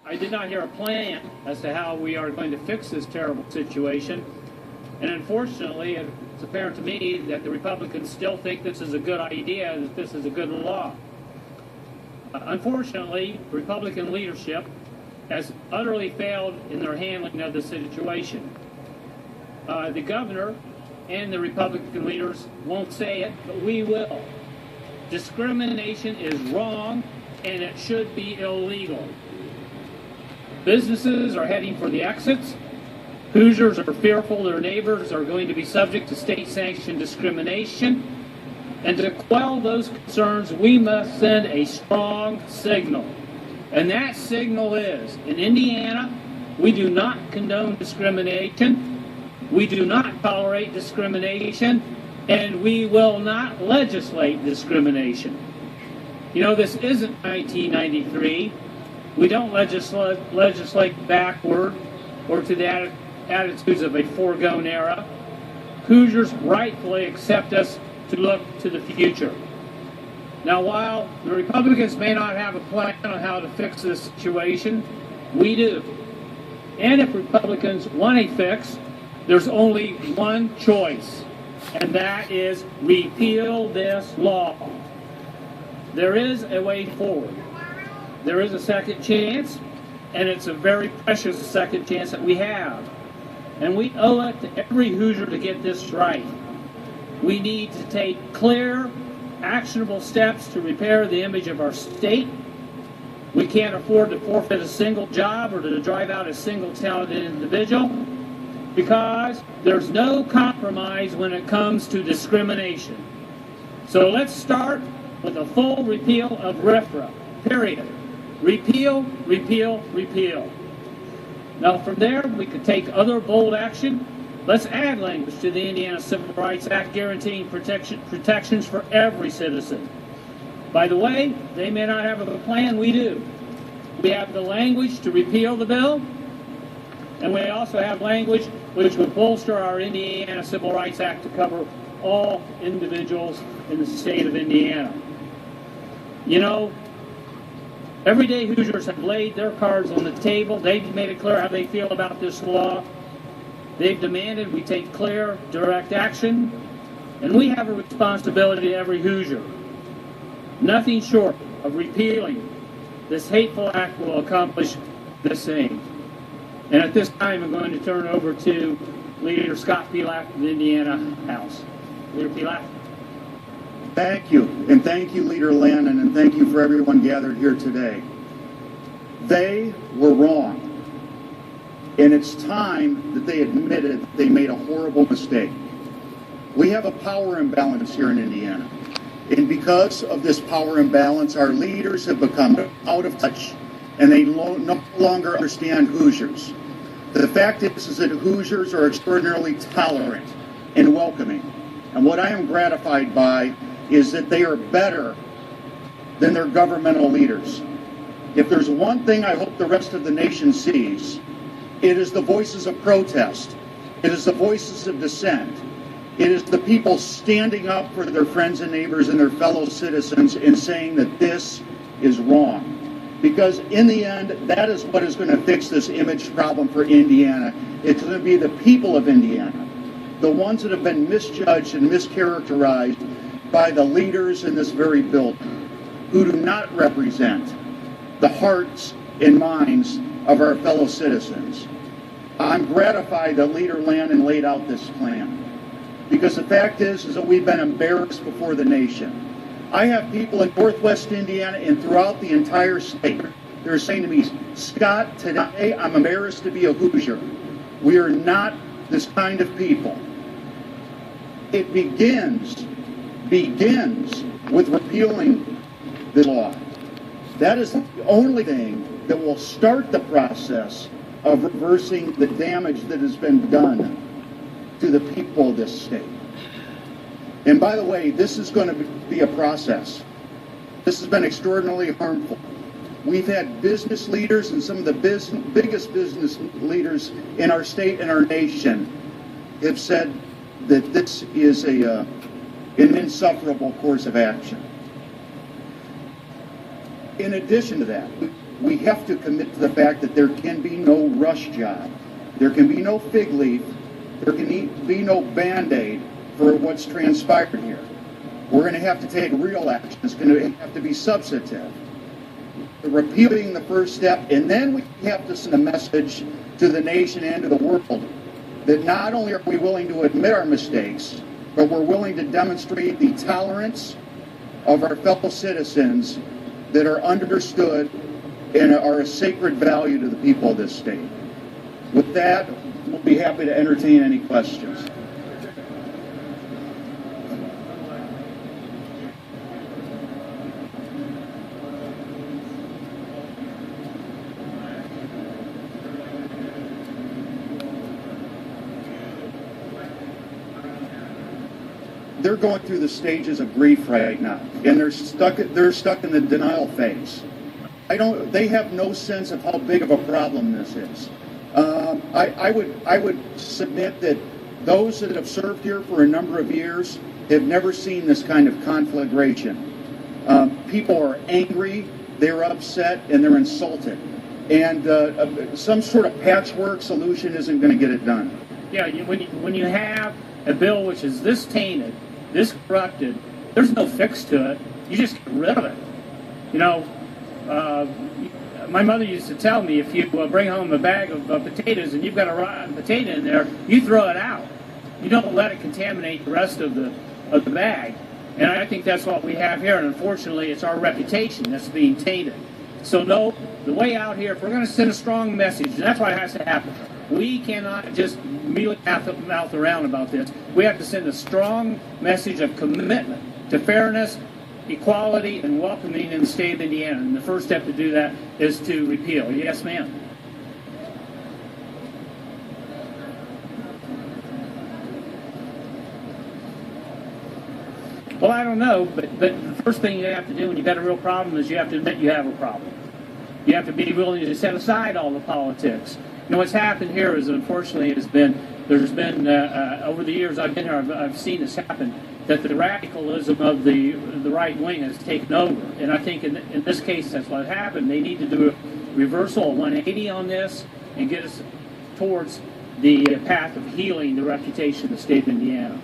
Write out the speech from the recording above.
I did not hear a plan as to how we are going to fix this terrible situation. And unfortunately, it's apparent to me that the Republicans still think this is a good idea, that this is a good law. Unfortunately, Republican leadership has utterly failed in their handling of the situation. The governor and the Republican leaders won't say it, but we will. Discrimination is wrong, and it should be illegal. Businesses are heading for the exits. Hoosiers are fearful their neighbors are going to be subject to state-sanctioned discrimination. And to quell those concerns, we must send a strong signal. And that signal is, in Indiana, we do not condone discrimination. We do not tolerate discrimination, and we will not legislate discrimination. You know, this isn't 1993. We don't legislate backward or to the attitudes of a foregone era. Hoosiers rightfully accept us to look to the future. Now, while the Republicans may not have a plan on how to fix this situation, we do. And if Republicans want a fix, there's only one choice, and that is repeal this law. There is a way forward. There is a second chance, and it's a very precious second chance that we have. And we owe it to every Hoosier to get this right. We need to take clear, actionable steps to repair the image of our state. We can't afford to forfeit a single job or to drive out a single talented individual, because there's no compromise when it comes to discrimination. So let's start with a full repeal of RFRA, period. Repeal, repeal, repeal. Now from there, we could take other bold action. Let's add language to the Indiana Civil Rights Act guaranteeing protections for every citizen. By the way, they may not have a plan, we do. We have the language to repeal the bill, and we also have language which would bolster our Indiana Civil Rights Act to cover all individuals in the state of Indiana. You know, everyday Hoosiers have laid their cards on the table. They've made it clear how they feel about this law. They've demanded we take clear, direct action, and we have a responsibility to every Hoosier. Nothing short of repealing this hateful act will accomplish the same. And at this time, I'm going to turn over to Leader Scott Pelaf of the Indiana House. Leader Pelaf. Thank you, and thank you, Leader Lannon, and thank you for everyone gathered here today. They were wrong, and it's time that they admitted they made a horrible mistake. We have a power imbalance here in Indiana, and because of this power imbalance, our leaders have become out of touch, and they no longer understand Hoosiers. The fact is that Hoosiers are extraordinarily tolerant and welcoming, and what I am gratified by is that they are better than their governmental leaders. If there's one thing I hope the rest of the nation sees, it is the voices of protest. It is the voices of dissent. It is the people standing up for their friends and neighbors and their fellow citizens and saying that this is wrong. Because in the end, that is what is going to fix this image problem for Indiana. It's going to be the people of Indiana, the ones that have been misjudged and mischaracterized by the leaders in this very building, who do not represent the hearts and minds of our fellow citizens. I'm gratified that Leader Lannon laid out this plan, because the fact is that we've been embarrassed before the nation. I have people in Northwest Indiana and throughout the entire state. They're saying to me, Scott, today I'm embarrassed to be a Hoosier. We are not this kind of people. It begins with repealing this law. That is the only thing that will start the process of reversing the damage that has been done to the people of this state. And by the way, this is going to be a process. This has been extraordinarily harmful. We've had business leaders and some of the biggest business leaders in our state and our nation have said that this is an insufferable course of action. In addition to that, we have to commit to the fact that there can be no rush job. There can be no fig leaf. There can be no Band-Aid for what's transpired here. We're going to have to take real action. It's going to have to be substantive. Repealing the first step, and then we have to send a message to the nation and to the world that not only are we willing to admit our mistakes, but we're willing to demonstrate the tolerance of our fellow citizens that are understood and are a sacred value to the people of this state. With that, we'll be happy to entertain any questions. They're going through the stages of grief right now, and they're stuck in the denial phase. They have no sense of how big of a problem this is. I would submit that those that have served here for a number of years have never seen this kind of conflagration. People are angry, they're upset, and they're insulted. And some sort of patchwork solution isn't going to get it done. Yeah, when you have a bill which is this tainted, this corrupted, there's no fix to it. You just get rid of it. You know, my mother used to tell me, if you bring home a bag of potatoes and you've got a rotten potato in there, you throw it out. You don't let it contaminate the rest of the bag. And I think that's what we have here. And unfortunately, it's our reputation that's being tainted. So no, the way out here, if we're going to send a strong message, and that's why it has to happen. We cannot just mealy mouth around about this. We have to send a strong message of commitment to fairness, equality, and welcoming in the state of Indiana. And the first step to do that is to repeal. Yes, ma'am. Well, I don't know, but the first thing you have to do when you've got a real problem is you have to admit you have a problem. You have to be willing to set aside all the politics. You know, what's happened here is, unfortunately, there's been over the years I've been here, I've seen this happen, that the radicalism of the right wing has taken over. And I think in this case, that's what happened. They need to do a reversal, a 180 on this, and get us towards the path of healing the reputation of the state of Indiana.